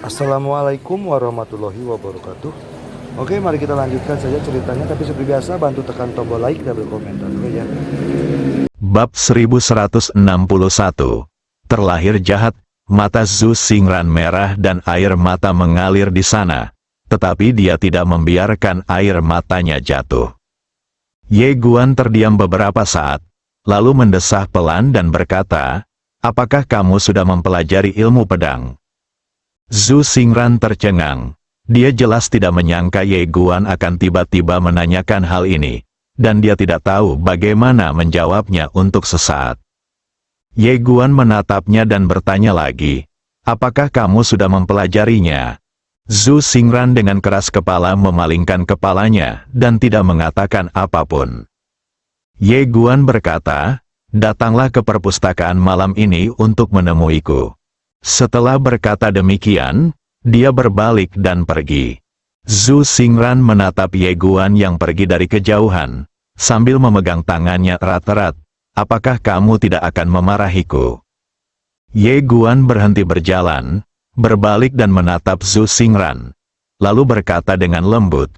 Assalamualaikum warahmatullahi wabarakatuh. Oke, mari kita lanjutkan saja ceritanya. Tapi seperti biasa, bantu tekan tombol like dan berkomentar dulu ya. Bab 1161. Terlahir jahat, mata Zhu Xingran merah dan air mata mengalir di sana. Tetapi dia tidak membiarkan air matanya jatuh. Ye Guan terdiam beberapa saat, lalu mendesah pelan dan berkata, "Apakah kamu sudah mempelajari ilmu pedang?" Zhu Xingran tercengang. Dia jelas tidak menyangka Ye Guan akan tiba-tiba menanyakan hal ini, dan dia tidak tahu bagaimana menjawabnya untuk sesaat. Ye Guan menatapnya dan bertanya lagi, "Apakah kamu sudah mempelajarinya?" Zhu Xingran dengan keras kepala memalingkan kepalanya, dan tidak mengatakan apapun. Ye Guan berkata, "Datanglah ke perpustakaan malam ini untuk menemuiku." Setelah berkata demikian, dia berbalik dan pergi. Zhu Xingran menatap Ye Guan yang pergi dari kejauhan, sambil memegang tangannya erat-erat. "Apakah kamu tidak akan memarahiku?" Ye Guan berhenti berjalan, berbalik dan menatap Zhu Xingran, lalu berkata dengan lembut,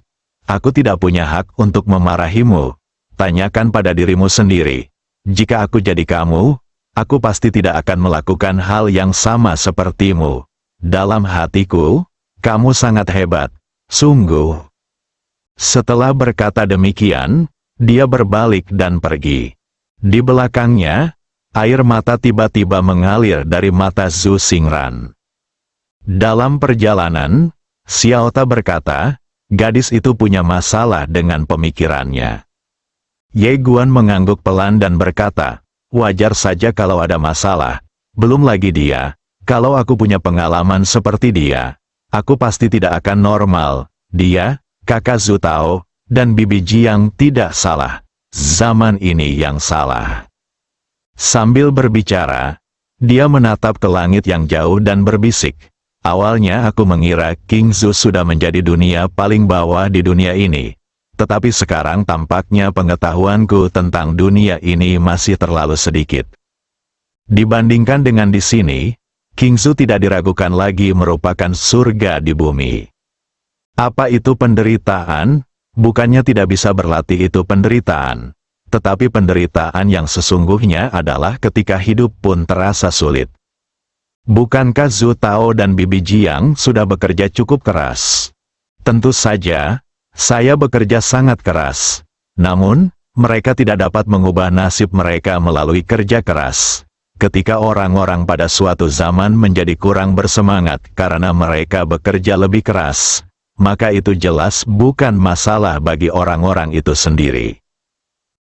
"Aku tidak punya hak untuk memarahimu. Tanyakan pada dirimu sendiri. Jika aku jadi kamu, aku pasti tidak akan melakukan hal yang sama sepertimu. Dalam hatiku, kamu sangat hebat, sungguh." Setelah berkata demikian, dia berbalik dan pergi. Di belakangnya, air mata tiba-tiba mengalir dari mata Zhu Xingran. Dalam perjalanan, Xiao Ta berkata, gadis itu punya masalah dengan pemikirannya. Ye Guan mengangguk pelan dan berkata, "Wajar saja kalau ada masalah. Belum lagi dia, kalau aku punya pengalaman seperti dia, aku pasti tidak akan normal. Dia, kakak Zhu Tao, dan Bibi Jiang tidak salah. Zaman ini yang salah." Sambil berbicara, dia menatap ke langit yang jauh dan berbisik, "Awalnya aku mengira King Zhu sudah menjadi dunia paling bawah di dunia ini. Tetapi sekarang tampaknya pengetahuanku tentang dunia ini masih terlalu sedikit." Dibandingkan dengan di sini, King Zhu tidak diragukan lagi merupakan surga di bumi. Apa itu penderitaan? Bukannya tidak bisa berlatih itu penderitaan. Tetapi penderitaan yang sesungguhnya adalah ketika hidup pun terasa sulit. Bukankah Zhu Tao dan Bibi Jiang sudah bekerja cukup keras? Tentu saja, saya bekerja sangat keras. Namun, mereka tidak dapat mengubah nasib mereka melalui kerja keras. Ketika orang-orang pada suatu zaman menjadi kurang bersemangat karena mereka bekerja lebih keras, maka itu jelas bukan masalah bagi orang-orang itu sendiri.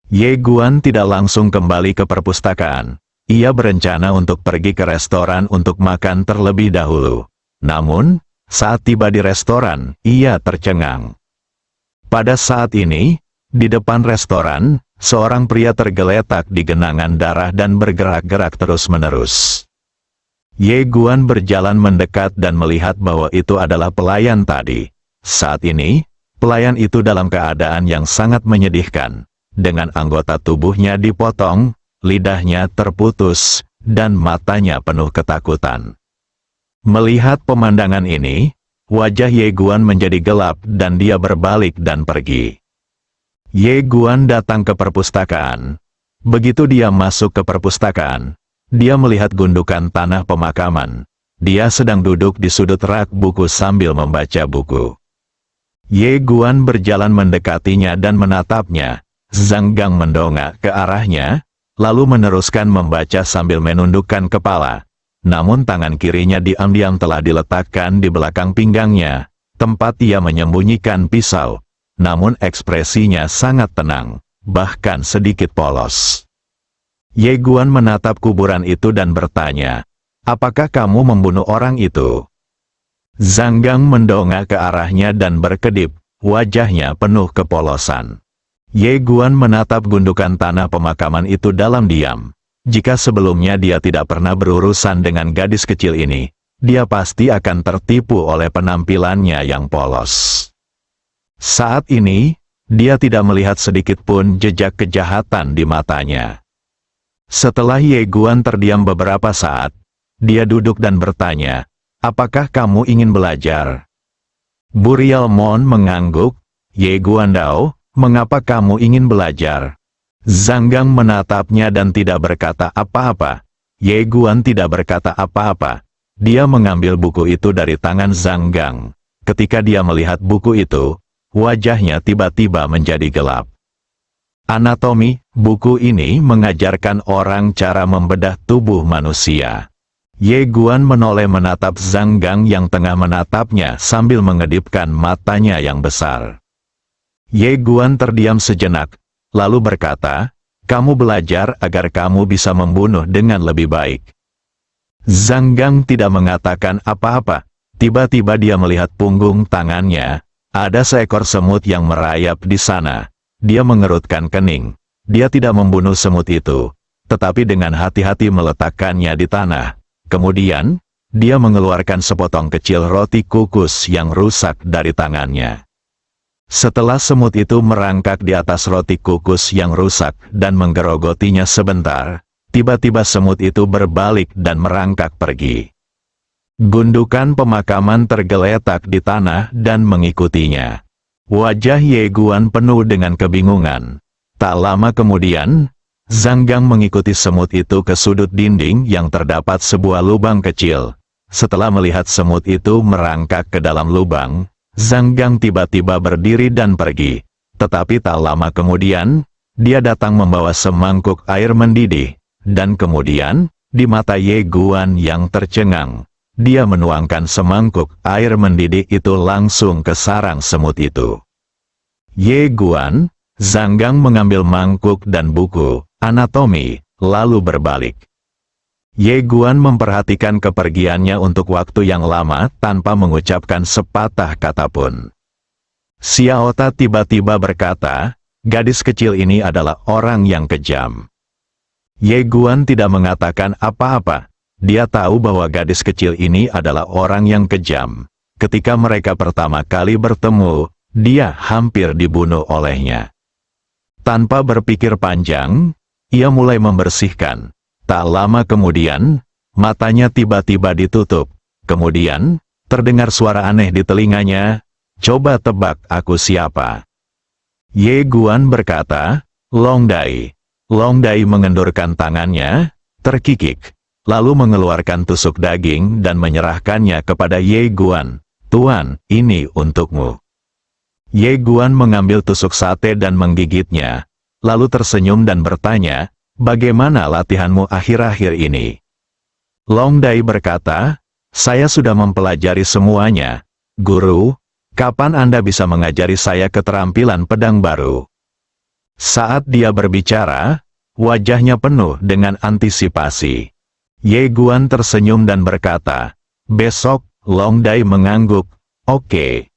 Ye Guan tidak langsung kembali ke perpustakaan. Ia berencana untuk pergi ke restoran untuk makan terlebih dahulu. Namun, saat tiba di restoran, ia tercengang. Pada saat ini, di depan restoran, seorang pria tergeletak di genangan darah dan bergerak-gerak terus-menerus. Ye Guan berjalan mendekat dan melihat bahwa itu adalah pelayan tadi. Saat ini, pelayan itu dalam keadaan yang sangat menyedihkan, dengan anggota tubuhnya dipotong, lidahnya terputus, dan matanya penuh ketakutan. Melihat pemandangan ini, wajah Ye Guan menjadi gelap dan dia berbalik dan pergi. Ye Guan datang ke perpustakaan. Begitu dia masuk ke perpustakaan, dia melihat gundukan tanah pemakaman. Dia sedang duduk di sudut rak buku sambil membaca buku. Ye Guan berjalan mendekatinya dan menatapnya. Zhang Gang mendongak ke arahnya, lalu meneruskan membaca sambil menundukkan kepala. Namun tangan kirinya diam-diam telah diletakkan di belakang pinggangnya, tempat ia menyembunyikan pisau. Namun ekspresinya sangat tenang, bahkan sedikit polos. Ye Guan menatap kuburan itu dan bertanya, "Apakah kamu membunuh orang itu?" Zhang Gang mendongak ke arahnya dan berkedip, wajahnya penuh kepolosan. Ye Guan menatap gundukan tanah pemakaman itu dalam diam. Jika sebelumnya dia tidak pernah berurusan dengan gadis kecil ini, dia pasti akan tertipu oleh penampilannya yang polos. Saat ini, dia tidak melihat sedikit pun jejak kejahatan di matanya. Setelah Ye Guan terdiam beberapa saat, dia duduk dan bertanya, apakah kamu ingin belajar? Burial Mon mengangguk, Ye Guandao, mengapa kamu ingin belajar? Zhang Gang menatapnya dan tidak berkata apa-apa. Ye Guan tidak berkata apa-apa. Dia mengambil buku itu dari tangan Zhang Gang. Ketika dia melihat buku itu, wajahnya tiba-tiba menjadi gelap. Anatomi, buku ini mengajarkan orang cara membedah tubuh manusia. Ye Guan menoleh menatap Zhang Gang yang tengah menatapnya sambil mengedipkan matanya yang besar. Ye Guan terdiam sejenak, lalu berkata, kamu belajar agar kamu bisa membunuh dengan lebih baik. Zhang Gang tidak mengatakan apa-apa. Tiba-tiba dia melihat punggung tangannya. Ada seekor semut yang merayap di sana. Dia mengerutkan kening. Dia tidak membunuh semut itu, tetapi dengan hati-hati meletakkannya di tanah. Kemudian, dia mengeluarkan sepotong kecil roti kukus yang rusak dari tangannya. Setelah semut itu merangkak di atas roti kukus yang rusak dan menggerogotinya sebentar, tiba-tiba semut itu berbalik dan merangkak pergi. Gundukan pemakaman tergeletak di tanah dan mengikutinya. Wajah Ye Guan penuh dengan kebingungan. Tak lama kemudian, Zhang Gang mengikuti semut itu ke sudut dinding yang terdapat sebuah lubang kecil. Setelah melihat semut itu merangkak ke dalam lubang, Zhang Gang tiba-tiba berdiri dan pergi. Tetapi tak lama kemudian, dia datang membawa semangkuk air mendidih. Dan kemudian, di mata Ye Guan yang tercengang, dia menuangkan semangkuk air mendidih itu langsung ke sarang semut itu. Ye Guan, Zhang Gang mengambil mangkuk dan buku anatomi, lalu berbalik. Ye Guan memperhatikan kepergiannya untuk waktu yang lama tanpa mengucapkan sepatah kata pun. Xiao Ta tiba-tiba berkata, gadis kecil ini adalah orang yang kejam. Ye Guan tidak mengatakan apa-apa. Dia tahu bahwa gadis kecil ini adalah orang yang kejam. Ketika mereka pertama kali bertemu, dia hampir dibunuh olehnya. Tanpa berpikir panjang, ia mulai membersihkan. Tak lama kemudian, matanya tiba-tiba ditutup. Kemudian, terdengar suara aneh di telinganya. Coba tebak aku siapa? Ye Guan berkata, Long Dai. Long Dai mengendurkan tangannya, terkikik, lalu mengeluarkan tusuk daging dan menyerahkannya kepada Ye Guan. Tuan, ini untukmu. Ye Guan mengambil tusuk sate dan menggigitnya, lalu tersenyum dan bertanya, bagaimana latihanmu akhir-akhir ini? Long Dai berkata, saya sudah mempelajari semuanya. Guru, kapan Anda bisa mengajari saya keterampilan pedang baru? Saat dia berbicara, wajahnya penuh dengan antisipasi. Ye Guan tersenyum dan berkata, besok. Long Dai mengangguk, oke.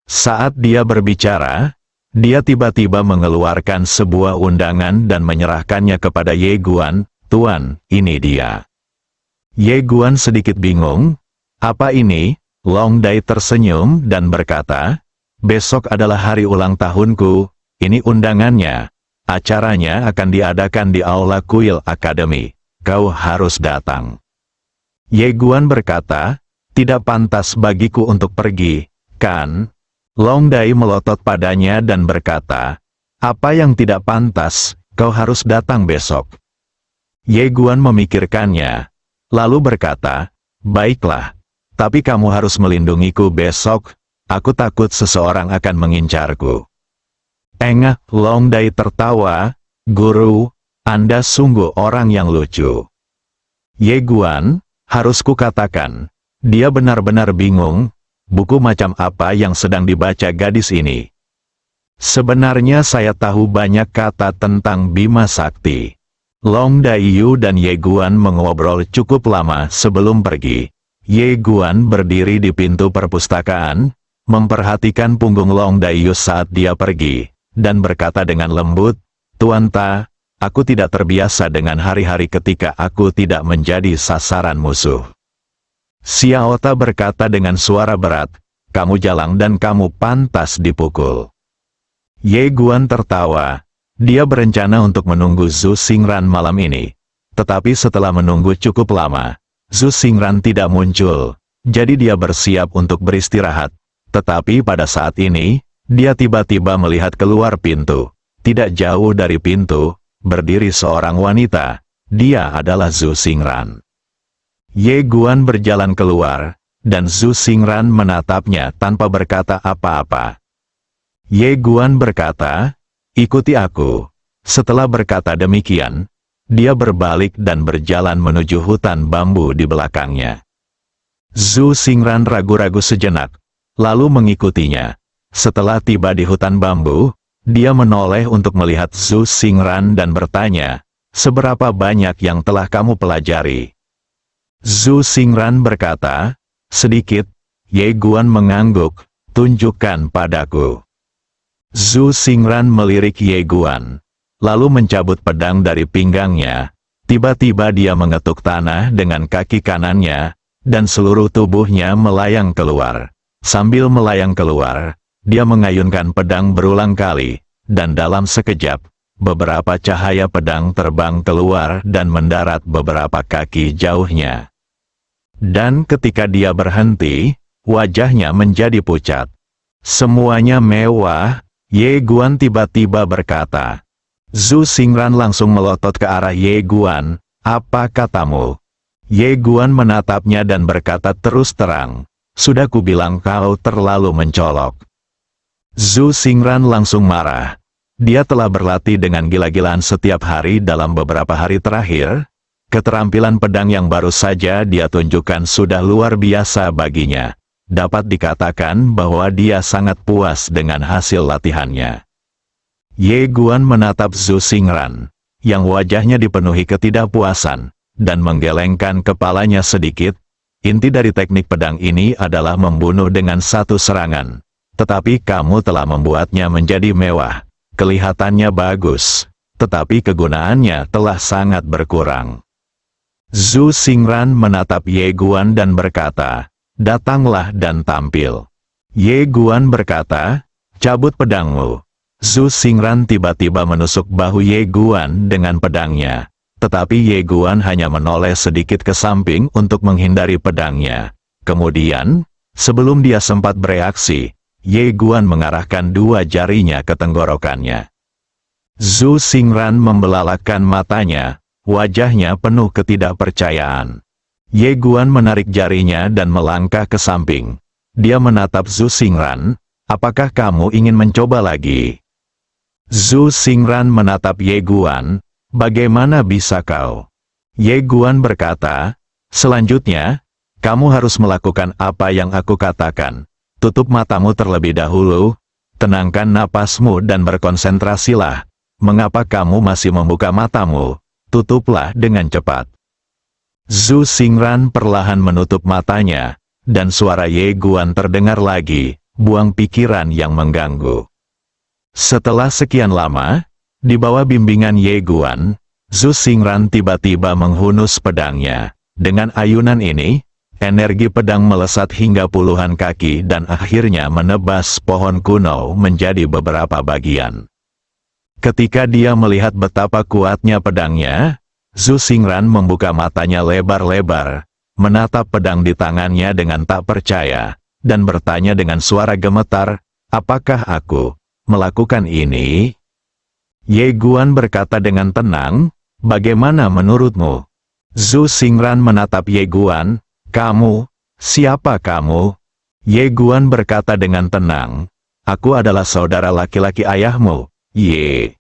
Saat dia berbicara, dia tiba-tiba mengeluarkan sebuah undangan dan menyerahkannya kepada Ye Guan. Tuan, ini dia. Ye Guan sedikit bingung. Apa ini? Long Dai tersenyum dan berkata, besok adalah hari ulang tahunku. Ini undangannya. Acaranya akan diadakan di Aula Kuil Academy. Kau harus datang. Ye Guan berkata, tidak pantas bagiku untuk pergi, kan? Long Dai melotot padanya dan berkata, apa yang tidak pantas, kau harus datang besok. Ye Guan memikirkannya, lalu berkata, baiklah, tapi kamu harus melindungiku besok, aku takut seseorang akan mengincarku. Engah, Long Dai tertawa, guru, Anda sungguh orang yang lucu. Ye Guan, harus kukatakan, dia benar-benar bingung, buku macam apa yang sedang dibaca gadis ini. Sebenarnya saya tahu banyak kata tentang Bima Sakti. Long Dai Yu dan Ye Guan mengobrol cukup lama sebelum pergi. Ye Guan berdiri di pintu perpustakaan, memperhatikan punggung Long Dai Yu saat dia pergi, dan berkata dengan lembut, Tuan Ta, aku tidak terbiasa dengan hari-hari ketika aku tidak menjadi sasaran musuh. Xiao Ta berkata dengan suara berat, kamu jalang dan kamu pantas dipukul. Ye Guan tertawa, dia berencana untuk menunggu Zhu Xingran malam ini. Tetapi setelah menunggu cukup lama, Zhu Xingran tidak muncul. jadi dia bersiap untuk beristirahat. Tetapi pada saat ini, dia tiba-tiba melihat keluar pintu. Tidak jauh dari pintu, berdiri seorang wanita. Dia adalah Zhu Xingran. Ye Guan berjalan keluar, dan Zhu Xingran menatapnya tanpa berkata apa-apa. Ye Guan berkata, "Ikuti aku." Setelah berkata demikian, dia berbalik dan berjalan menuju hutan bambu di belakangnya. Zhu Xingran ragu-ragu sejenak, lalu mengikutinya. Setelah tiba di hutan bambu, dia menoleh untuk melihat Zhu Xingran dan bertanya, "Seberapa banyak yang telah kamu pelajari?" Zhu Xingran berkata, "Sedikit." Ye Guan mengangguk, "Tunjukkan padaku." Zhu Xingran melirik Ye Guan, lalu mencabut pedang dari pinggangnya. Tiba-tiba dia mengetuk tanah dengan kaki kanannya, dan seluruh tubuhnya melayang keluar. Sambil melayang keluar, dia mengayunkan pedang berulang kali, dan dalam sekejap, beberapa cahaya pedang terbang keluar dan mendarat beberapa kaki jauhnya. Dan ketika dia berhenti, wajahnya menjadi pucat. Semuanya mewah. Ye Guan tiba-tiba berkata. Zhu Xingran langsung melotot ke arah Ye Guan. "Apa katamu?" Ye Guan menatapnya dan berkata terus terang, "Sudah kubilang kau terlalu mencolok." Zhu Xingran langsung marah. Dia telah berlatih dengan gila-gilaan setiap hari dalam beberapa hari terakhir. Keterampilan pedang yang baru saja dia tunjukkan sudah luar biasa baginya. Dapat dikatakan bahwa dia sangat puas dengan hasil latihannya. Ye Guan menatap Zhu Xingran, yang wajahnya dipenuhi ketidakpuasan, dan menggelengkan kepalanya sedikit. Inti dari teknik pedang ini adalah membunuh dengan satu serangan. Tetapi kamu telah membuatnya menjadi mewah. Kelihatannya bagus, tetapi kegunaannya telah sangat berkurang. Zhu Xingran menatap Ye Guan dan berkata, "Datanglah dan tampil." Ye Guan berkata, "Cabut pedangmu." Zhu Xingran tiba-tiba menusuk bahu Ye Guan dengan pedangnya. Tetapi Ye Guan hanya menoleh sedikit ke samping untuk menghindari pedangnya. Kemudian, sebelum dia sempat bereaksi, Ye Guan mengarahkan dua jarinya ke tenggorokannya. Zhu Xingran membelalakkan matanya, wajahnya penuh ketidakpercayaan. Ye Guan menarik jarinya dan melangkah ke samping. Dia menatap Zhu Xingran, "Apakah kamu ingin mencoba lagi?" Zhu Xingran menatap Ye Guan, "Bagaimana bisa kau?" Ye Guan berkata, "Selanjutnya, kamu harus melakukan apa yang aku katakan. Tutup matamu terlebih dahulu, tenangkan napasmu dan berkonsentrasilah. Mengapa kamu masih membuka matamu? Tutuplah dengan cepat." Zhu Xingran perlahan menutup matanya, dan suara Ye Guan terdengar lagi, "Buang pikiran yang mengganggu." Setelah sekian lama, di bawah bimbingan Ye Guan, Zhu Xingran tiba-tiba menghunus pedangnya. Dengan ayunan ini, energi pedang melesat hingga puluhan kaki dan akhirnya menebas pohon kuno menjadi beberapa bagian. Ketika dia melihat betapa kuatnya pedangnya, Zhu Xingran membuka matanya lebar-lebar, menatap pedang di tangannya dengan tak percaya, dan bertanya dengan suara gemetar, "Apakah aku melakukan ini?" Ye Guan berkata dengan tenang, "Bagaimana menurutmu?" Zhu Xingran menatap Ye Guan, "Kamu, siapa kamu?" Ye Guan berkata dengan tenang, "Aku adalah saudara laki-laki ayahmu, Ye."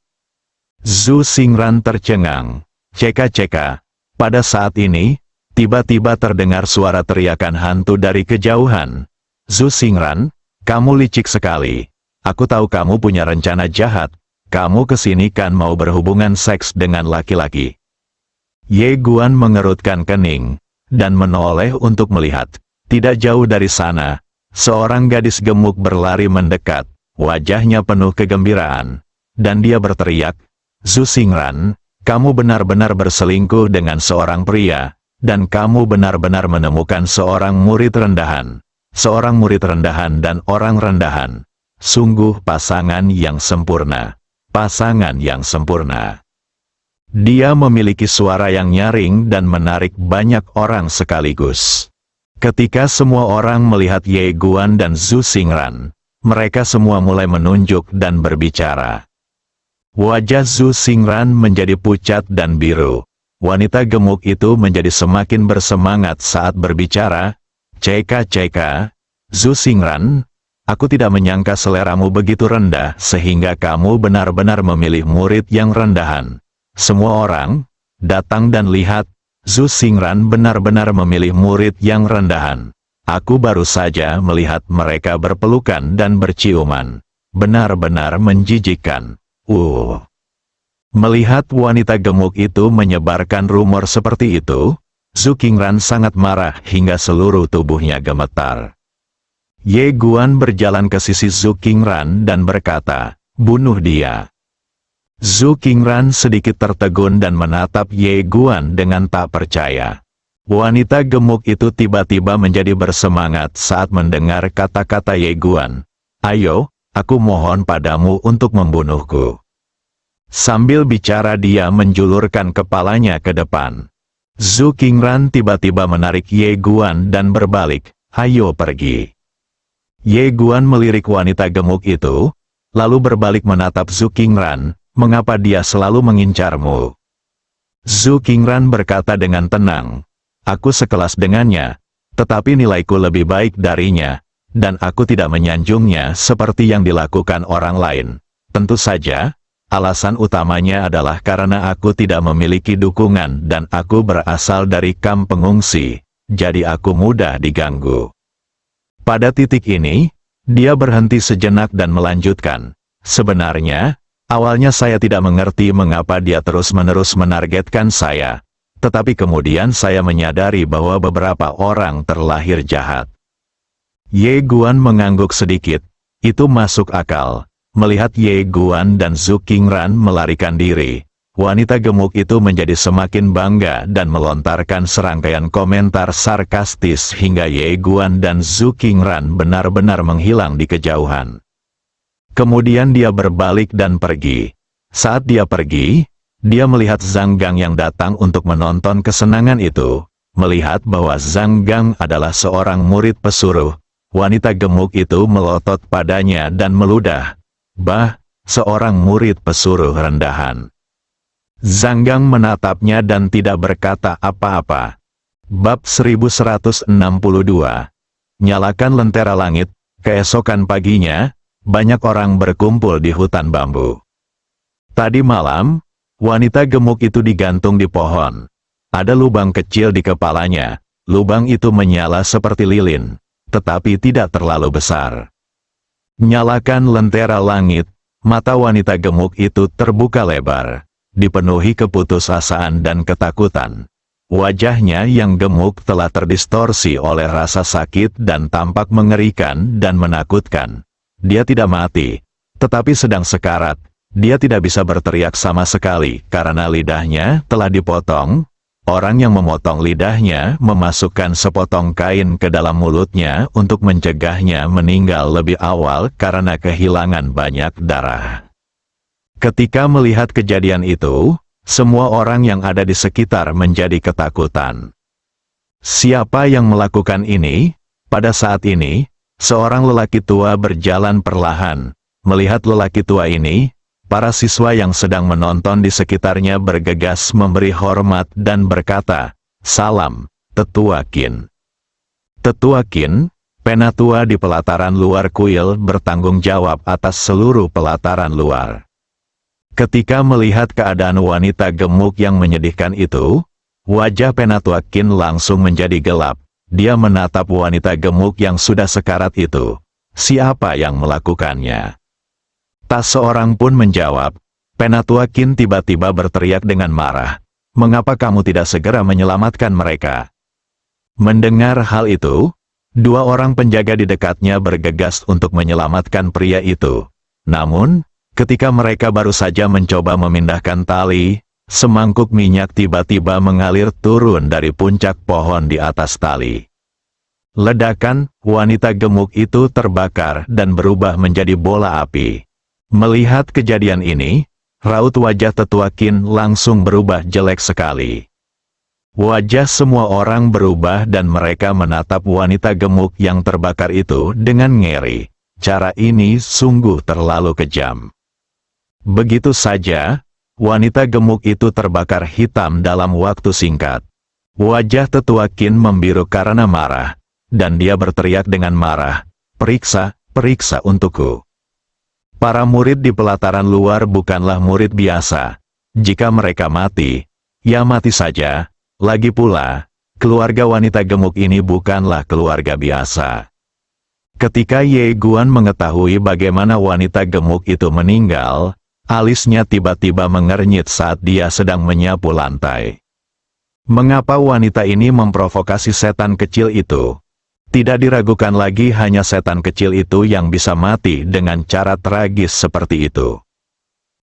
Zhu Xingran tercengang. Ceka-ceka. Pada saat ini, tiba-tiba terdengar suara teriakan hantu dari kejauhan. "Zhu Xingran, kamu licik sekali. Aku tahu kamu punya rencana jahat. Kamu kesini kan mau berhubungan seks dengan laki-laki." Ye Guan mengerutkan kening, dan menoleh untuk melihat. Tidak jauh dari sana, seorang gadis gemuk berlari mendekat, wajahnya penuh kegembiraan. Dan dia berteriak, "Zhu Xingran, kamu benar-benar berselingkuh dengan seorang pria, dan kamu benar-benar menemukan seorang murid rendahan. Seorang murid rendahan dan orang rendahan. Sungguh pasangan yang sempurna. Pasangan yang sempurna." Dia memiliki suara yang nyaring dan menarik banyak orang sekaligus. Ketika semua orang melihat Ye Guan dan Zhu Xingran, mereka semua mulai menunjuk dan berbicara. Wajah Zhu Xingran menjadi pucat dan biru. Wanita gemuk itu menjadi semakin bersemangat saat berbicara. Ceka, Zhu Xingran, aku tidak menyangka seleramu begitu rendah sehingga kamu benar-benar memilih murid yang rendahan. Semua orang, datang dan lihat, Zhu Xingran benar-benar memilih murid yang rendahan. Aku baru saja melihat mereka berpelukan dan berciuman. Benar-benar menjijikkan. Melihat wanita gemuk itu menyebarkan rumor seperti itu, Zhu Xingran sangat marah hingga seluruh tubuhnya gemetar. Ye Guan berjalan ke sisi Zhu Xingran dan berkata, "Bunuh dia." Zhu Xingran sedikit tertegun dan menatap Ye Guan dengan tak percaya. Wanita gemuk itu tiba-tiba menjadi bersemangat saat mendengar kata-kata Ye Guan. "Ayo, aku mohon padamu untuk membunuhku." Sambil bicara dia menjulurkan kepalanya ke depan. Zhu Xingran tiba-tiba menarik Ye Guan dan berbalik, "Ayo pergi." Ye Guan melirik wanita gemuk itu, lalu berbalik menatap Zhu Xingran, "Mengapa dia selalu mengincarmu?" Zhu Xingran berkata dengan tenang, "Aku sekelas dengannya, tetapi nilaiku lebih baik darinya, dan aku tidak menyanjungnya seperti yang dilakukan orang lain. Tentu saja, alasan utamanya adalah karena aku tidak memiliki dukungan dan aku berasal dari kamp pengungsi, jadi aku mudah diganggu." Pada titik ini, dia berhenti sejenak dan melanjutkan, "Sebenarnya, awalnya saya tidak mengerti mengapa dia terus-menerus menargetkan saya, tetapi kemudian saya menyadari bahwa beberapa orang terlahir jahat." Ye Guan mengangguk sedikit, itu masuk akal. Melihat Ye Guan dan Zhu Xingran melarikan diri, wanita gemuk itu menjadi semakin bangga dan melontarkan serangkaian komentar sarkastis hingga Ye Guan dan Zhu Xingran benar-benar menghilang di kejauhan. Kemudian dia berbalik dan pergi. Saat dia pergi, dia melihat Zhang Gang yang datang untuk menonton kesenangan itu. Melihat bahwa Zhang Gang adalah seorang murid pesuruh, wanita gemuk itu melotot padanya dan meludah. "Bah, seorang murid pesuruh rendahan." Zhang Gang menatapnya dan tidak berkata apa-apa. Bab 1162. Nyalakan lentera langit. Keesokan paginya, banyak orang berkumpul di hutan bambu. Tadi malam, wanita gemuk itu digantung di pohon. Ada lubang kecil di kepalanya. Lubang itu menyala seperti lilin, tetapi tidak terlalu besar. Nyalakan lentera langit, mata wanita gemuk itu terbuka lebar, dipenuhi keputusasaan dan ketakutan. Wajahnya yang gemuk telah terdistorsi oleh rasa sakit dan tampak mengerikan dan menakutkan. Dia tidak mati, tetapi sedang sekarat. Dia tidak bisa berteriak sama sekali karena lidahnya telah dipotong. Orang yang memotong lidahnya memasukkan sepotong kain ke dalam mulutnya untuk mencegahnya meninggal lebih awal karena kehilangan banyak darah. Ketika melihat kejadian itu, semua orang yang ada di sekitar menjadi ketakutan. Siapa yang melakukan ini? Pada saat ini, seorang lelaki tua berjalan perlahan. Melihat lelaki tua ini, para siswa yang sedang menonton di sekitarnya bergegas memberi hormat dan berkata, "Salam, Tetua Qin." Tetua Qin, penatua di pelataran luar kuil, bertanggung jawab atas seluruh pelataran luar. Ketika melihat keadaan wanita gemuk yang menyedihkan itu, wajah penatua Qin langsung menjadi gelap. Dia menatap wanita gemuk yang sudah sekarat itu. Siapa yang melakukannya? Tak seorang pun menjawab. Penatua Qin tiba-tiba berteriak dengan marah. "Mengapa kamu tidak segera menyelamatkan mereka?" Mendengar hal itu, dua orang penjaga di dekatnya bergegas untuk menyelamatkan pria itu. Namun, ketika mereka baru saja mencoba memindahkan tali, semangkuk minyak tiba-tiba mengalir turun dari puncak pohon di atas tali. Ledakan, wanita gemuk itu terbakar dan berubah menjadi bola api. Melihat kejadian ini, raut wajah Tetua Qin langsung berubah jelek sekali. Wajah semua orang berubah dan mereka menatap wanita gemuk yang terbakar itu dengan ngeri. Cara ini sungguh terlalu kejam. Begitu saja, wanita gemuk itu terbakar hitam dalam waktu singkat. Wajah tetua Qin membiru karena marah, dan dia berteriak dengan marah, "Periksa, periksa untukku." Para murid di pelataran luar bukanlah murid biasa. Jika mereka mati, ya mati saja. Lagi pula, keluarga wanita gemuk ini bukanlah keluarga biasa. Ketika Ye Guan mengetahui bagaimana wanita gemuk itu meninggal, alisnya tiba-tiba mengernyit saat dia sedang menyapu lantai. Mengapa wanita ini memprovokasi setan kecil itu? Tidak diragukan lagi, hanya setan kecil itu yang bisa mati dengan cara tragis seperti itu.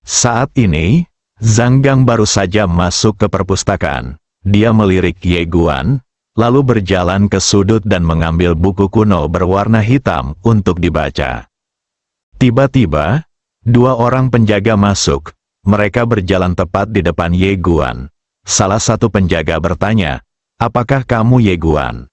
Saat ini, Zhang Gang baru saja masuk ke perpustakaan. Dia melirik Ye Guan, lalu berjalan ke sudut dan mengambil buku kuno berwarna hitam untuk dibaca. Tiba-tiba, dua orang penjaga masuk. Mereka berjalan tepat di depan Ye Guan. Salah satu penjaga bertanya, "Apakah kamu Ye Guan?"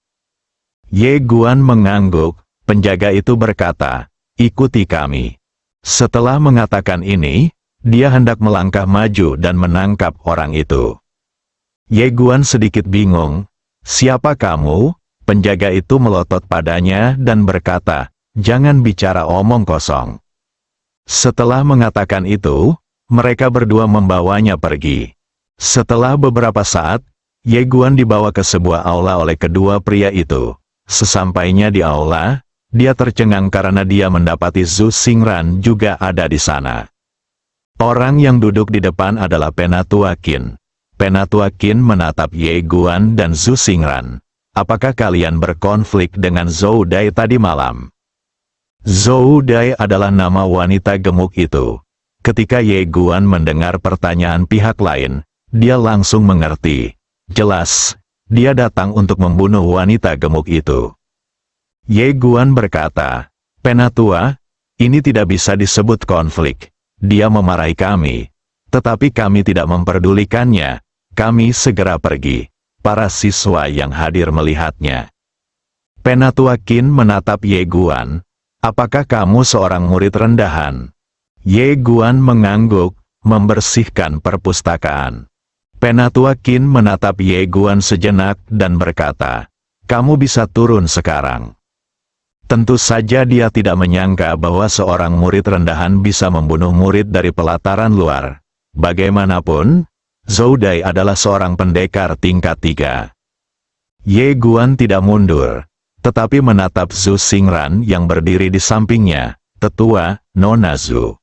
Ye Guan mengangguk. Penjaga itu berkata, "Ikuti kami." Setelah mengatakan ini, dia hendak melangkah maju dan menangkap orang itu. Ye Guan sedikit bingung. "Siapa kamu?" Penjaga itu melotot padanya dan berkata, "Jangan bicara omong kosong." Setelah mengatakan itu, mereka berdua membawanya pergi. Setelah beberapa saat, Ye Guan dibawa ke sebuah aula oleh kedua pria itu. Sesampainya di aula, dia tercengang karena dia mendapati Zhu Xingran juga ada di sana. Orang yang duduk di depan adalah Penatua Qin. Penatua Qin menatap Ye Guan dan Zhu Xingran. "Apakah kalian berkonflik dengan Zhou Dai tadi malam?" Zhou Dai adalah nama wanita gemuk itu. Ketika Ye Guan mendengar pertanyaan pihak lain, dia langsung mengerti. Jelas, dia datang untuk membunuh wanita gemuk itu. Ye Guan berkata, "Penatua, ini tidak bisa disebut konflik. Dia memarahi kami, tetapi kami tidak memperdulikannya. Kami segera pergi." Para siswa yang hadir melihatnya. Penatua Qin menatap Ye Guan. "Apakah kamu seorang murid rendahan?" Ye Guan mengangguk, membersihkan perpustakaan. Penatua Qin menatap Ye Guan sejenak dan berkata, "Kamu bisa turun sekarang." Tentu saja dia tidak menyangka bahwa seorang murid rendahan bisa membunuh murid dari pelataran luar. Bagaimanapun, Zhou Dai adalah seorang pendekar tingkat 3. Ye Guan tidak mundur, tetapi menatap Zhu Xingran yang berdiri di sampingnya, "Tetua, Nona Zhu."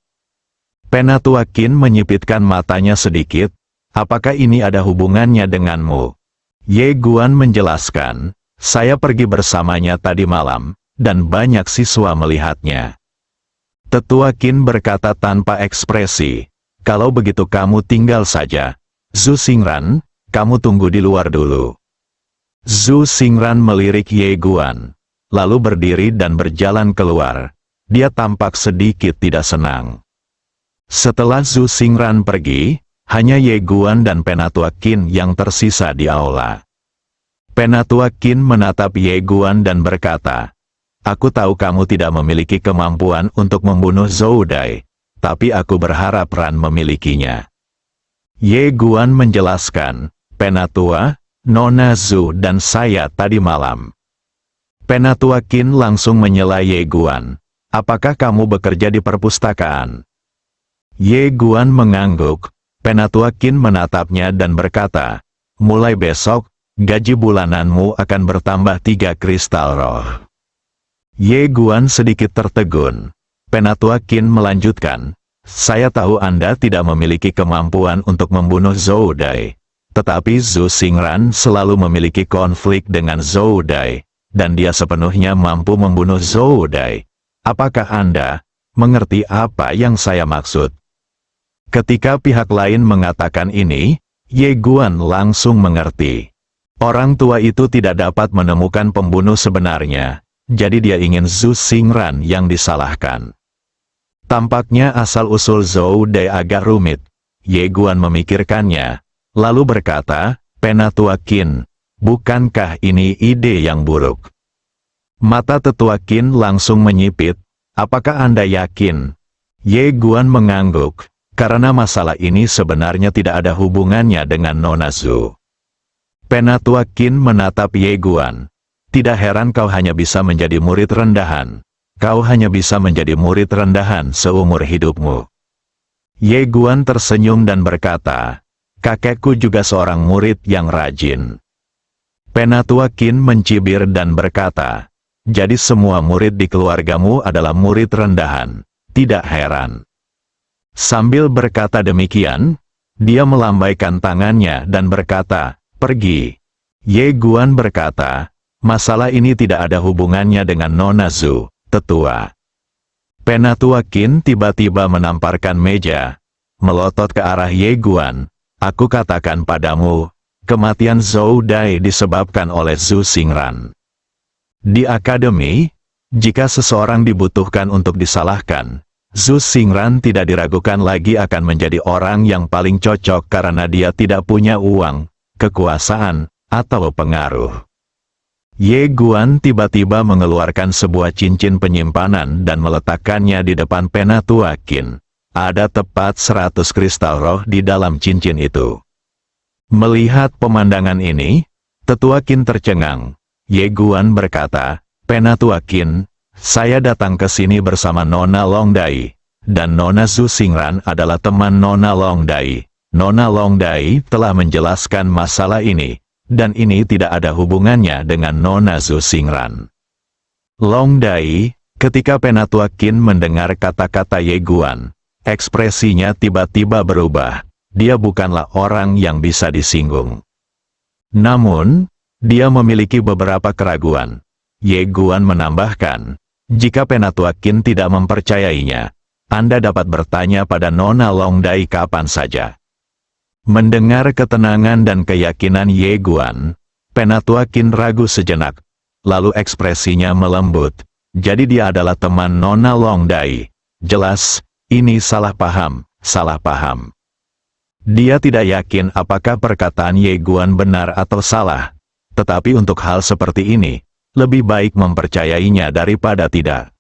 Penatua Qin menyipitkan matanya sedikit. "Apakah ini ada hubungannya denganmu?" Ye Guan menjelaskan, "Saya pergi bersamanya tadi malam, dan banyak siswa melihatnya." Tetua Qin berkata tanpa ekspresi, "Kalau begitu kamu tinggal saja. Zhu Xingran, kamu tunggu di luar dulu." Zhu Xingran melirik Ye Guan, lalu berdiri dan berjalan keluar. Dia tampak sedikit tidak senang. Setelah Zhu Xingran pergi, hanya Ye Guan dan Penatua Qin yang tersisa di aula. Penatua Qin menatap Ye Guan dan berkata, "Aku tahu kamu tidak memiliki kemampuan untuk membunuh Zhou Dai, tapi aku berharap Ran memilikinya." Ye Guan menjelaskan, "Penatua, Nona Zhu dan saya tadi malam." Penatua Qin langsung menyela Ye Guan, "Apakah kamu bekerja di perpustakaan?" Ye Guan mengangguk. Penatua Qin menatapnya dan berkata, "Mulai besok, gaji bulananmu akan bertambah 3 kristal roh." Ye Guan sedikit tertegun. Penatua Qin melanjutkan, "Saya tahu Anda tidak memiliki kemampuan untuk membunuh Zhou Dai, tetapi Zhu Xingran selalu memiliki konflik dengan Zhou Dai, dan dia sepenuhnya mampu membunuh Zhou Dai. Apakah Anda mengerti apa yang saya maksud?" Ketika pihak lain mengatakan ini, Ye Guan langsung mengerti. Orang tua itu tidak dapat menemukan pembunuh sebenarnya, jadi dia ingin Zhu Xingran yang disalahkan. Tampaknya asal-usul Zhou Dai agak rumit. Ye Guan memikirkannya, lalu berkata, Penatua Qin, bukankah ini ide yang buruk? Mata Tetua Qin langsung menyipit. Apakah Anda yakin? Ye Guan mengangguk, karena masalah ini sebenarnya tidak ada hubungannya dengan Nona Zhu. Penatua Qin menatap Ye Guan. Tidak heran kau hanya bisa menjadi murid rendahan. Kau hanya bisa menjadi murid rendahan seumur hidupmu. Ye Guan tersenyum dan berkata, kakekku juga seorang murid yang rajin. Penatua Qin mencibir dan berkata, jadi semua murid di keluargamu adalah murid rendahan. Tidak heran. Sambil berkata demikian, dia melambaikan tangannya dan berkata, pergi. Ye Guan berkata, masalah ini tidak ada hubungannya dengan Nona Zhu, tetua. Penatua Qin tiba-tiba menamparkan meja, melotot ke arah Ye Guan. Aku katakan padamu, kematian Zhou Dai disebabkan oleh Zhu Xingran. Di akademi, jika seseorang dibutuhkan untuk disalahkan, Zhu Xingran tidak diragukan lagi akan menjadi orang yang paling cocok karena dia tidak punya uang, kekuasaan, atau pengaruh. Ye Guan tiba-tiba mengeluarkan sebuah cincin penyimpanan dan meletakkannya di depan Penatua Qin. Ada tepat 100 kristal roh di dalam cincin itu. Melihat pemandangan ini, Tetua Qin tercengang. Ye Guan berkata, Penatua Qin, saya datang ke sini bersama Nona Long Dai, dan Nona Zhu Xingran adalah teman Nona Long Dai. Nona Long Dai telah menjelaskan masalah ini, dan ini tidak ada hubungannya dengan Nona Zhu Xingran. Long Dai, ketika Penatua Qin mendengar kata-kata Ye Guan, ekspresinya tiba-tiba berubah. Dia bukanlah orang yang bisa disinggung. Namun, dia memiliki beberapa keraguan. Ye Guan menambahkan, jika Penatua Qin tidak mempercayainya, Anda dapat bertanya pada Nona Long Dai kapan saja. Mendengar ketenangan dan keyakinan Ye Guan, Penatua Qin ragu sejenak, lalu ekspresinya melembut. Jadi dia adalah teman Nona Long Dai. Jelas, ini salah paham, salah paham. Dia tidak yakin apakah perkataan Ye Guan benar atau salah. Tetapi untuk hal seperti ini, lebih baik mempercayainya daripada tidak.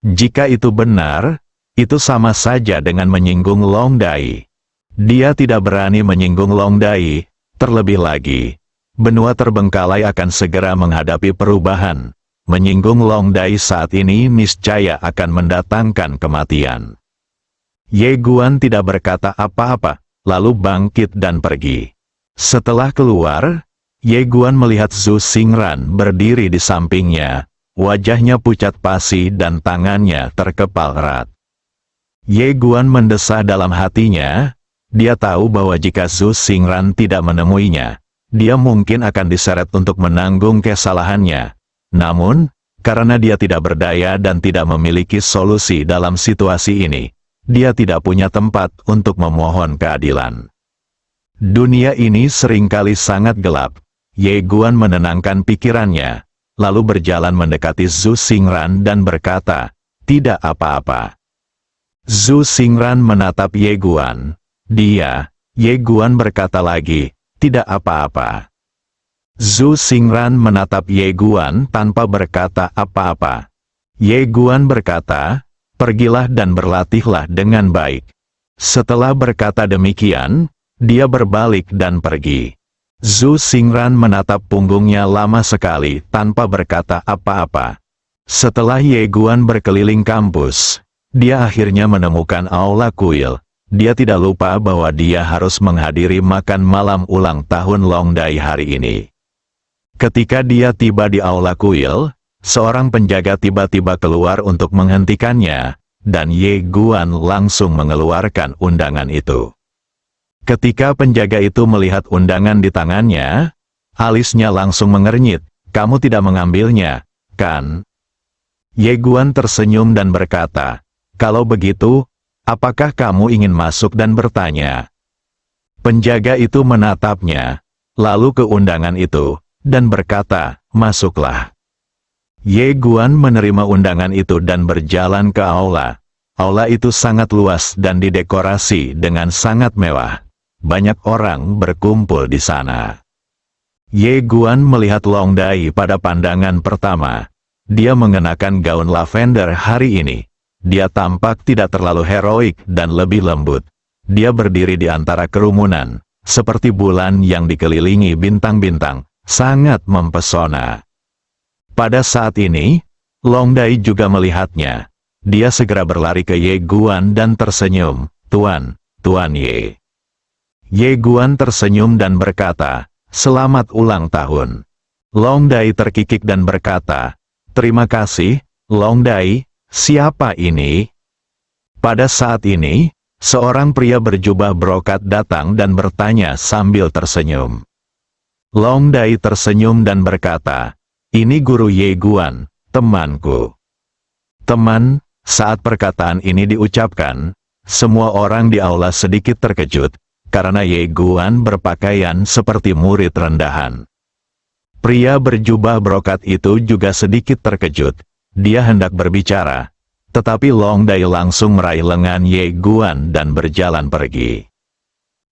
Jika itu benar, itu sama saja dengan menyinggung Long Dai. Dia tidak berani menyinggung Long Dai, terlebih lagi, benua terbengkalai akan segera menghadapi perubahan. Menyinggung Long Dai saat ini niscaya akan mendatangkan kematian. Ye Guan tidak berkata apa-apa, lalu bangkit dan pergi. Setelah keluar, Ye Guan melihat Zhu Xingran berdiri di sampingnya, wajahnya pucat pasi dan tangannya terkepal erat. Ye Guan mendesah dalam hatinya, dia tahu bahwa jika Zhu Xingran tidak menemuinya, dia mungkin akan diseret untuk menanggung kesalahannya. Namun, karena dia tidak berdaya dan tidak memiliki solusi dalam situasi ini, dia tidak punya tempat untuk memohon keadilan. Dunia ini seringkali sangat gelap. Ye Guan menenangkan pikirannya, lalu berjalan mendekati Zhu Xingran dan berkata, tidak apa-apa. Zhu Xingran menatap Ye Guan. Ye Guan berkata lagi, tidak apa-apa. Zhu Xingran menatap Ye Guan tanpa berkata apa-apa. Ye Guan berkata, pergilah dan berlatihlah dengan baik. Setelah berkata demikian, dia berbalik dan pergi. Zhu Xingran menatap punggungnya lama sekali tanpa berkata apa-apa. Setelah Ye Guan berkeliling kampus, dia akhirnya menemukan aula kuil. Dia tidak lupa bahwa dia harus menghadiri makan malam ulang tahun Long Dai hari ini. Ketika dia tiba di aula kuil, seorang penjaga tiba-tiba keluar untuk menghentikannya, dan Ye Guan langsung mengeluarkan undangan itu. Ketika penjaga itu melihat undangan di tangannya, alisnya langsung mengernyit. Kamu tidak mengambilnya, kan? Ye Guan tersenyum dan berkata, kalau begitu, apakah kamu ingin masuk dan bertanya? Penjaga itu menatapnya, lalu ke undangan itu, dan berkata, masuklah. Ye Guan menerima undangan itu dan berjalan ke aula. Aula itu sangat luas dan didekorasi dengan sangat mewah. banyak orang berkumpul di sana. Ye Guan melihat Long Dai pada pandangan pertama. Dia mengenakan gaun lavender hari ini. Dia tampak tidak terlalu heroik dan lebih lembut. Dia berdiri di antara kerumunan, seperti bulan yang dikelilingi bintang-bintang, sangat mempesona. Pada saat ini, Long Dai juga melihatnya. Dia segera berlari ke Ye Guan dan tersenyum, "Tuan, Tuan Ye." Ye Guan tersenyum dan berkata, "Selamat ulang tahun." Long Dai terkikik dan berkata, "Terima kasih, Long Dai, siapa ini?" Pada saat ini, seorang pria berjubah brokat datang dan bertanya sambil tersenyum. Long Dai tersenyum dan berkata, "Ini Guru Ye Guan, temanku." Teman, saat perkataan ini diucapkan, semua orang di aula sedikit terkejut, karena Ye Guan berpakaian seperti murid rendahan. Pria berjubah brokat itu juga sedikit terkejut. Dia hendak berbicara, tetapi Long Dai langsung meraih lengan Ye Guan dan berjalan pergi.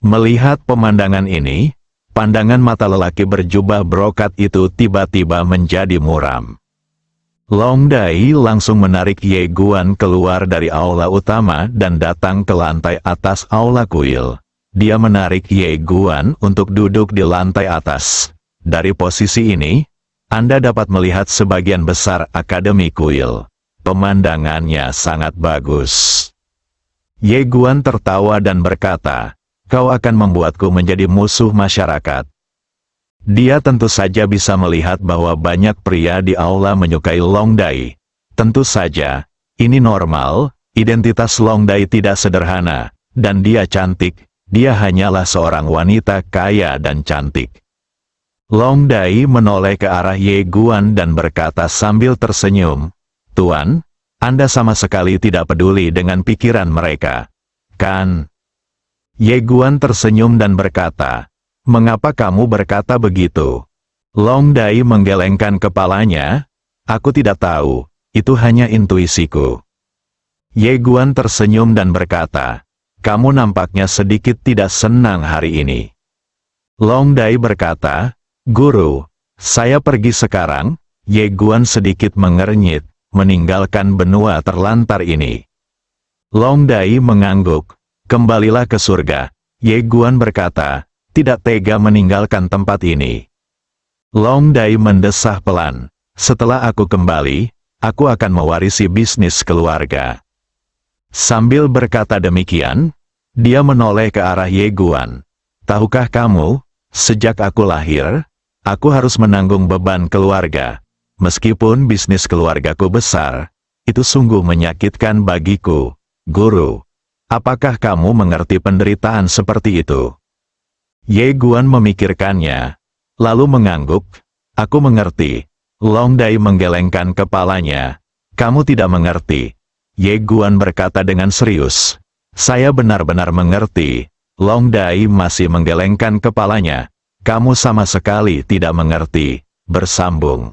Melihat pemandangan ini, pandangan mata lelaki berjubah brokat itu tiba-tiba menjadi muram. Long Dai langsung menarik Ye Guan keluar dari aula utama dan datang ke lantai atas aula kuil. Dia menarik Ye Guan untuk duduk di lantai atas. Dari posisi ini, Anda dapat melihat sebagian besar akademi kuil. Pemandangannya sangat bagus. Ye Guan tertawa dan berkata, "Kau akan membuatku menjadi musuh masyarakat." Dia tentu saja bisa melihat bahwa banyak pria di aula menyukai Long Dai. Tentu saja, ini normal, identitas Long Dai tidak sederhana, dan dia cantik, dia hanyalah seorang wanita kaya dan cantik. Long Dai menoleh ke arah Ye Guan dan berkata sambil tersenyum, "Tuan, Anda sama sekali tidak peduli dengan pikiran mereka, kan?" Ye Guan tersenyum dan berkata, "Mengapa kamu berkata begitu?" Long Dai menggelengkan kepalanya, "Aku tidak tahu, itu hanya intuisiku." Ye Guan tersenyum dan berkata, "Kamu nampaknya sedikit tidak senang hari ini." Long Dai berkata, "Guru, saya pergi sekarang." Ye Guan sedikit mengernyit, meninggalkan benua terlantar ini. Long Dai mengangguk, "Kembalilah ke surga." Ye Guan berkata, "Tidak tega meninggalkan tempat ini." Long Dai mendesah pelan, "Setelah aku kembali, aku akan mewarisi bisnis keluarga." Sambil berkata demikian, dia menoleh ke arah Ye Guan. "Tahukah kamu, sejak aku lahir, aku harus menanggung beban keluarga. Meskipun bisnis keluargaku besar, itu sungguh menyakitkan bagiku, Guru. Apakah kamu mengerti penderitaan seperti itu?" Ye Guan memikirkannya, lalu mengangguk, "Aku mengerti." Long Dai menggelengkan kepalanya, "Kamu tidak mengerti." Ye Guan berkata dengan serius, "Saya benar-benar mengerti." Long Dai masih menggelengkan kepalanya, "Kamu sama sekali tidak mengerti." Bersambung.